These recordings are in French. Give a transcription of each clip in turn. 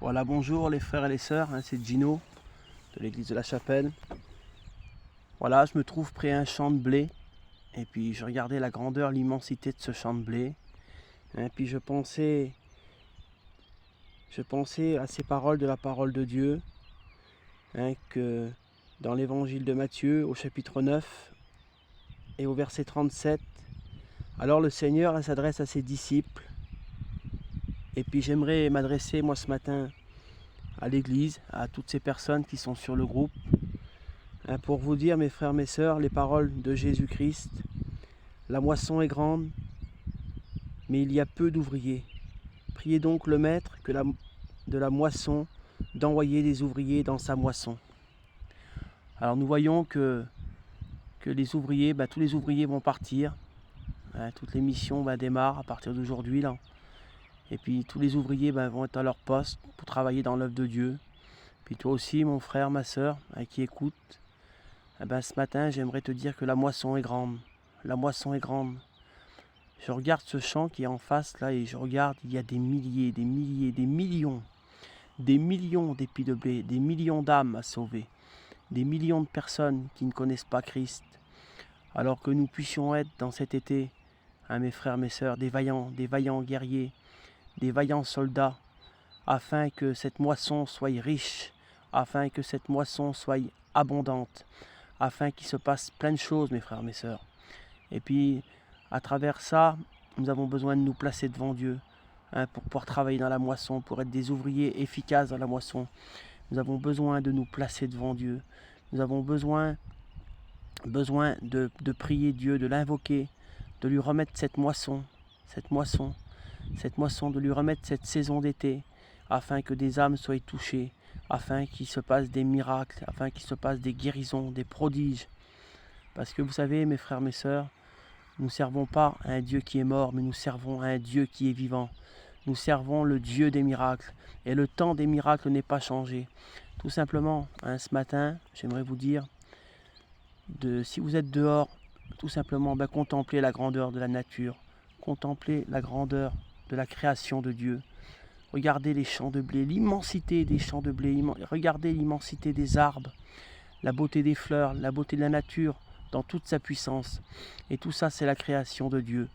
Voilà, bonjour les frères et les sœurs, c'est Gino de l'église de la Chapelle. Voilà, je me trouve près d'un champ de blé et puis je regardais la grandeur, l'immensité de ce champ de blé. Puis je pensais à ces paroles de la parole de Dieu, que dans l'évangile de Matthieu au chapitre 9 et au verset 37, alors le Seigneur s'adresse à ses disciples. Et puis j'aimerais m'adresser moi ce matin à l'église, à toutes ces personnes qui sont sur le groupe, pour vous dire, mes frères, mes sœurs, les paroles de Jésus-Christ. La moisson est grande, mais il y a peu d'ouvriers. Priez donc le Maître de la moisson d'envoyer des ouvriers dans sa moisson. Alors nous voyons que les ouvriers, tous les ouvriers vont partir. Toutes les missions démarrent à partir d'aujourd'hui. Et puis tous les ouvriers vont être à leur poste pour travailler dans l'œuvre de Dieu. Puis toi aussi, mon frère, ma sœur, qui écoute, ce matin, j'aimerais te dire que la moisson est grande. La moisson est grande. Je regarde ce champ qui est en face là et je regarde, il y a des milliers, des millions d'épis de blé, des millions d'âmes à sauver, des millions de personnes qui ne connaissent pas Christ. Alors que nous puissions être dans cet été, mes frères, mes sœurs, des vaillants guerriers, des vaillants soldats, afin que cette moisson soit riche, afin que cette moisson soit abondante, afin qu'il se passe plein de choses, mes frères, mes sœurs. Et puis, à travers ça, nous avons besoin de nous placer devant Dieu, pour pouvoir travailler dans la moisson, pour être des ouvriers efficaces dans la moisson. Nous avons besoin de nous placer devant Dieu. Nous avons besoin de prier Dieu, de l'invoquer, de lui remettre cette moisson, de lui remettre cette saison d'été, afin que des âmes soient touchées, afin qu'il se passe des miracles, afin qu'il se passe des guérisons, des prodiges. Parce que vous savez, mes frères, mes sœurs, nous ne servons pas à un Dieu qui est mort, mais nous servons à un Dieu qui est vivant. Nous servons le Dieu des miracles. Et le temps des miracles n'est pas changé. Tout simplement, ce matin, j'aimerais vous dire, si vous êtes dehors, tout simplement, contemplez la grandeur de la nature. Contemplez la grandeur de la création de Dieu. Regardez les champs de blé, l'immensité des champs de blé. Regardez l'immensité des arbres, la beauté des fleurs, la beauté de la nature, dans toute sa puissance. Et tout ça, c'est la création de Dieu.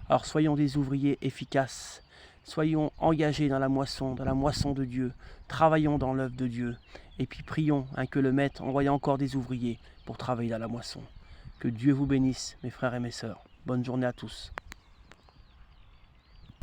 Alors soyons des ouvriers efficaces. Soyons engagés dans la moisson de Dieu. Travaillons dans l'œuvre de Dieu. Et puis prions que le Maître envoie encore des ouvriers pour travailler dans la moisson. Que Dieu vous bénisse, mes frères et mes sœurs. Bonne journée à tous.